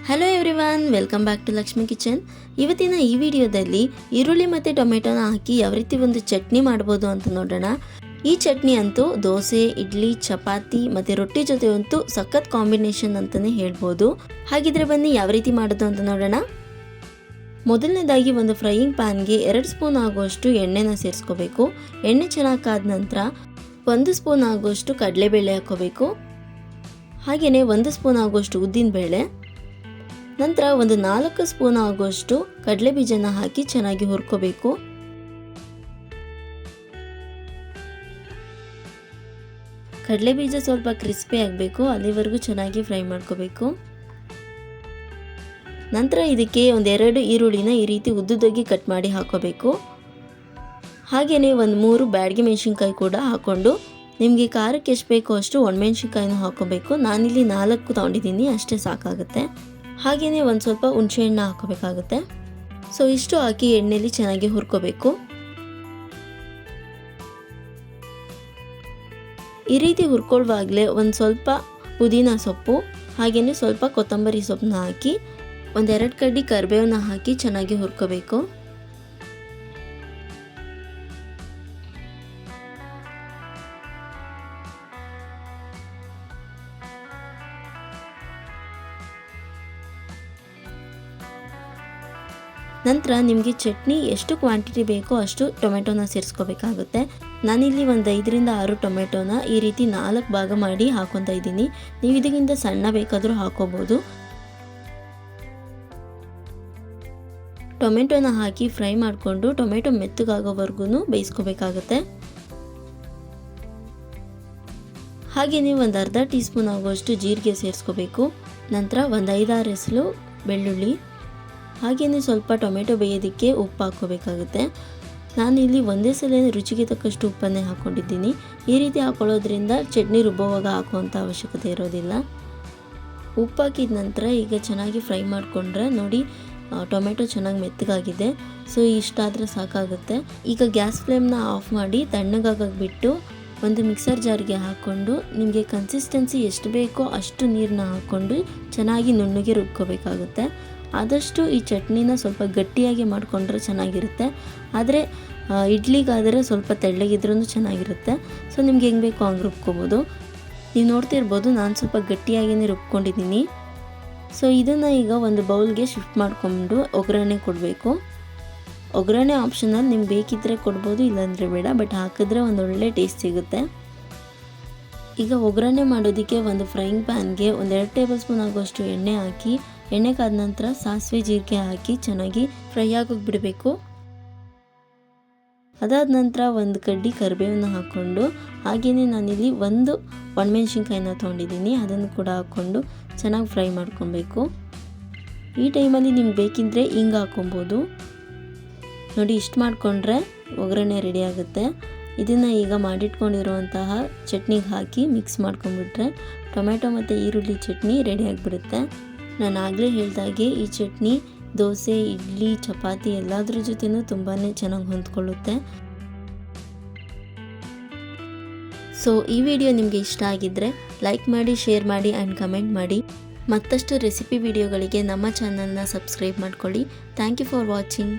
Hello everyone, welcome back to Lakshmi kitchen. ಇವತ್ತಿನ ಈ ವಿಡಿಯೋದಲ್ಲಿ ಈರುಳ್ಳಿ ಮತ್ತು ಟೊಮೆಟೊನ ಹಾಕಿ ಯಾವ ರೀತಿ ಒಂದು ಚಟ್ನಿ ಮಾಡ್ಬೋದು ಅಂತ ನೋಡೋಣ. ಈ ಚಟ್ನಿ ಅಂತೂ ದೋಸೆ, ಇಡ್ಲಿ, ಚಪಾತಿ ಮತ್ತು ರೊಟ್ಟಿ ಜೊತೆ ಅಂತೂ ಸಖತ್ ಕಾಂಬಿನೇಷನ್ ಅಂತಲೇ ಹೇಳ್ಬೋದು. ಹಾಗಿದ್ರೆ ಬನ್ನಿ ಯಾವ ರೀತಿ ಮಾಡೋದು ಅಂತ ನೋಡೋಣ. ಮೊದಲನೇದಾಗಿ ಒಂದು ಫ್ರೈಯಿಂಗ್ ಪ್ಯಾನ್ಗೆ 2 ಸ್ಪೂನ್ ಆಗುವಷ್ಟು ಎಣ್ಣೆನ ಸೇರಿಸ್ಕೋಬೇಕು. ಎಣ್ಣೆ ಚೆನ್ನಾಗಿ ಕಾದ ನಂತರ 1 ಸ್ಪೂನ್ ಆಗುವಷ್ಟು ಕಡಲೆಬೇಳೆ ಹಾಕೋಬೇಕು. ಹಾಗೆಯೇ 1 ಸ್ಪೂನ್ ಆಗುವಷ್ಟು ಉದ್ದಿನಬೇಳೆ, ನಂತರ ಒಂದು 4 ಸ್ಪೂನ್ ಆಗುವಷ್ಟು ಕಡಲೆ ಬೀಜನ ಹಾಕಿ ಚೆನ್ನಾಗಿ ಹುರ್ಕೋಬೇಕು. ಕಡಲೆ ಬೀಜ ಸ್ವಲ್ಪ ಕ್ರಿಸ್ಪಿ ಆಗಬೇಕು, ಅಲ್ಲಿವರೆಗೂ ಚೆನ್ನಾಗಿ ಫ್ರೈ ಮಾಡ್ಕೋಬೇಕು. ನಂತರ ಇದಕ್ಕೆ 2 ಈರುಳ್ಳಿನ ಈ ರೀತಿ ಉದ್ದುದ್ದಾಗಿ ಕಟ್ ಮಾಡಿ ಹಾಕೋಬೇಕು. ಹಾಗೆಯೇ ಒಂದು 3 ಬ್ಯಾಡಗಿ ಮೆಣಸಿನ್ಕಾಯಿ ಕೂಡ ಹಾಕ್ಕೊಂಡು ನಿಮಗೆ ಖಾರಕ್ಕೆ ಎಷ್ಟು ಬೇಕೋ ಅಷ್ಟು ಒಣಮೆಣಸಿನ್ಕಾಯಿನೂ ಹಾಕೋಬೇಕು. ನಾನಿಲ್ಲಿ 4 ತೊಗೊಂಡಿದ್ದೀನಿ, ಅಷ್ಟೇ ಸಾಕಾಗುತ್ತೆ. ಹಾಗೆಯೇ ಒಂದು ಸ್ವಲ್ಪ ಹುಣಸೆಹಣ್ಣು ಹಾಕೋಬೇಕಾಗುತ್ತೆ. ಸೊ ಇಷ್ಟು ಹಾಕಿ ಎಣ್ಣೆಯಲ್ಲಿ ಚೆನ್ನಾಗಿ ಹುರ್ಕೋಬೇಕು. ಈ ರೀತಿ ಹುರ್ಕೊಳ್ಳುವಾಗಲೇ ಒಂದು ಸ್ವಲ್ಪ ಪುದೀನ ಸೊಪ್ಪು ಹಾಗೆಯೇ ಸ್ವಲ್ಪ ಕೊತ್ತಂಬರಿ ಸೊಪ್ಪನ್ನ ಹಾಕಿ 1-2 ಕಡ್ಡಿ ಕರಿಬೇವನ್ನ ಹಾಕಿ ಚೆನ್ನಾಗಿ ಹುರ್ಕೋಬೇಕು. ನಂತರ ನಿಮಗೆ ಚಟ್ನಿ ಎಷ್ಟು ಕ್ವಾಂಟಿಟಿ ಬೇಕೋ ಅಷ್ಟು ಟೊಮೆಟೊನ ಸೇರಿಸ್ಕೋಬೇಕಾಗುತ್ತೆ. ನಾನಿಲ್ಲಿ ಒಂದು 5-6 ಟೊಮೆಟೊನ ಈ ರೀತಿ 4 ಭಾಗ ಮಾಡಿ ಹಾಕೊತಾ ಇದ್ದೀನಿ. ನೀವು ಇದಕ್ಕಿಂತ ಸಣ್ಣ ಬೇಕಾದರೂ ಹಾಕೋಬೋದು. ಟೊಮೆಟೊನ ಹಾಕಿ ಫ್ರೈ ಮಾಡಿಕೊಂಡು ಟೊಮೆಟೊ ಮೆತ್ತಗಾಗೋವರೆಗೂ ಬೇಯಿಸ್ಕೋಬೇಕಾಗುತ್ತೆ. ಹಾಗೆಯೇ ಒಂದು ಅರ್ಧ ಟೀ ಸ್ಪೂನ್ ಆಗುವಷ್ಟು ಜೀರಿಗೆ ಸೇರಿಸ್ಕೋಬೇಕು. ನಂತರ ಒಂದು 5-6 ಎಸಳು ಬೆಳ್ಳುಳ್ಳಿ, ಹಾಗೆಯೇ ಸ್ವಲ್ಪ ಟೊಮೆಟೊ ಬೇಯೋದಕ್ಕೆ ಉಪ್ಪು ಹಾಕ್ಕೋಬೇಕಾಗುತ್ತೆ. ನಾನಿಲ್ಲಿ ಒಂದೇ ಸಲ ರುಚಿಗೆ ತಕ್ಕಷ್ಟು ಉಪ್ಪನ್ನೇ ಹಾಕ್ಕೊಂಡಿದ್ದೀನಿ. ಈ ರೀತಿ ಹಾಕೊಳ್ಳೋದ್ರಿಂದ ಚಟ್ನಿ ರುಬ್ಬೋವಾಗ ಹಾಕುವಂಥ ಅವಶ್ಯಕತೆ ಇರೋದಿಲ್ಲ. ಉಪ್ಪು ಹಾಕಿದ ನಂತರ ಈಗ ಚೆನ್ನಾಗಿ ಫ್ರೈ ಮಾಡಿಕೊಂಡ್ರೆ ನೋಡಿ ಟೊಮೆಟೊ ಚೆನ್ನಾಗಿ ಮೆತ್ತಗಾಗಿದೆ. ಸೊ ಇಷ್ಟಾದರೆ ಸಾಕಾಗುತ್ತೆ. ಈಗ ಗ್ಯಾಸ್ ಫ್ಲೇಮ್ನ ಆಫ್ ಮಾಡಿ ತಣ್ಣಗಾಗಕ್ಕೆ ಬಿಟ್ಟು ಒಂದು ಮಿಕ್ಸರ್ ಜಾರ್ಗೆ ಹಾಕ್ಕೊಂಡು ನಿಮಗೆ ಕನ್ಸಿಸ್ಟೆನ್ಸಿ ಎಷ್ಟು ಬೇಕೋ ಅಷ್ಟು ನೀರನ್ನ ಹಾಕ್ಕೊಂಡು ಚೆನ್ನಾಗಿ ನುಣ್ಣಗೆ ರುಬ್ಕೋಬೇಕಾಗುತ್ತೆ. ಆದಷ್ಟು ಈ ಚಟ್ನಿನ ಸ್ವಲ್ಪ ಗಟ್ಟಿಯಾಗಿ ಮಾಡಿಕೊಂಡ್ರೆ ಚೆನ್ನಾಗಿರುತ್ತೆ. ಆದರೆ ಇಡ್ಲಿಗಾದರೆ ಸ್ವಲ್ಪ ತೆಳ್ಳಗಿದ್ರೂ ಚೆನ್ನಾಗಿರುತ್ತೆ. ಸೊ ನಿಮ್ಗೆ ಹೆಂಗೆ ಬೇಕೋ ಹಂಗೆ ರುಬ್ಕೋಬೋದು. ನೀವು ನೋಡ್ತಿರ್ಬೋದು ನಾನು ಸ್ವಲ್ಪ ಗಟ್ಟಿಯಾಗಿಯೇ ರುಬ್ಕೊಂಡಿದ್ದೀನಿ. ಸೊ ಇದನ್ನು ಈಗ ಒಂದು ಬೌಲ್ಗೆ ಶಿಫ್ಟ್ ಮಾಡಿಕೊಂಡು ಒಗ್ಗರಣೆ ಕೊಡಬೇಕು. ಒಗ್ಗರಣೆ ಆಪ್ಷನಲ್, ನಿಮ್ಗೆ ಬೇಕಿದ್ದರೆ ಕೊಡ್ಬೋದು, ಇಲ್ಲಾಂದರೆ ಬೇಡ, ಬಟ್ ಹಾಕಿದ್ರೆ ಒಂದು ಒಳ್ಳೆ ಟೇಸ್ಟ್ ಸಿಗುತ್ತೆ. ಈಗ ಒಗ್ಗರಣೆ ಮಾಡೋದಕ್ಕೆ ಒಂದು ಫ್ರೈಯಿಂಗ್ ಪ್ಯಾನ್ಗೆ 1-2 ಟೇಬಲ್ ಸ್ಪೂನ್ ಆಗುವಷ್ಟು ಎಣ್ಣೆ ಹಾಕಿ, ಎಣ್ಣೆ ಕಾದ ನಂತರ ಸಾಸಿವೆ ಜೀರಿಗೆ ಹಾಕಿ ಚೆನ್ನಾಗಿ ಫ್ರೈ ಆಗೋಕ್ಕೆ ಬಿಡಬೇಕು. ಅದಾದ ನಂತರ ಒಂದು ಕಡ್ಡಿ ಕರಿಬೇವನ್ನ ಹಾಕ್ಕೊಂಡು ಹಾಗೆಯೇ ನಾನಿಲ್ಲಿ ಒಂದು ಒಣಮೆಣಸಿನ್ಕಾಯಿನ ತೊಗೊಂಡಿದ್ದೀನಿ, ಅದನ್ನು ಕೂಡ ಹಾಕ್ಕೊಂಡು ಚೆನ್ನಾಗಿ ಫ್ರೈ ಮಾಡ್ಕೊಬೇಕು. ಈ ಟೈಮಲ್ಲಿ ನಿಮ್ಗೆ ಬೇಕಿದ್ದರೆ ಹಿಂಗೆ ಹಾಕ್ಕೊಬೋದು. ನೋಡಿ ಇಷ್ಟು ಮಾಡಿಕೊಂಡ್ರೆ ಒಗ್ಗರಣೆ ರೆಡಿ ಆಗುತ್ತೆ. ಇದನ್ನು ಈಗ ಮಾಡಿಟ್ಕೊಂಡಿರುವಂತಹ ಚಟ್ನಿಗೆ ಹಾಕಿ ಮಿಕ್ಸ್ ಮಾಡ್ಕೊಂಡ್ಬಿಟ್ರೆ ಟೊಮೆಟೊ ಮತ್ತು ಈರುಳ್ಳಿ ಚಟ್ನಿ ರೆಡಿ ಆಗಿಬಿಡುತ್ತೆ. ನಾನು ಆಗಲೇ ಹೇಳಿದಾಗೆ ಈ ಚಟ್ನಿ ದೋಸೆ, ಇಡ್ಲಿ, ಚಪಾತಿ ಎಲ್ಲದ್ರ ಜೊತೆನೂ ತುಂಬಾ ಚೆನ್ನಾಗಿ ಹೊಂದ್ಕೊಳ್ಳುತ್ತೆ. ಸೊ ಈ ವಿಡಿಯೋ ನಿಮಗೆ ಇಷ್ಟ ಆಗಿದ್ದರೆ ಲೈಕ್ ಮಾಡಿ, ಶೇರ್ ಮಾಡಿ ಆ್ಯಂಡ್ ಕಮೆಂಟ್ ಮಾಡಿ. ಮತ್ತಷ್ಟು ರೆಸಿಪಿ ವಿಡಿಯೋಗಳಿಗೆ ನಮ್ಮ ಚಾನಲ್ನ ಸಬ್ಸ್ಕ್ರೈಬ್ ಮಾಡ್ಕೊಳ್ಳಿ. Thank you for watching.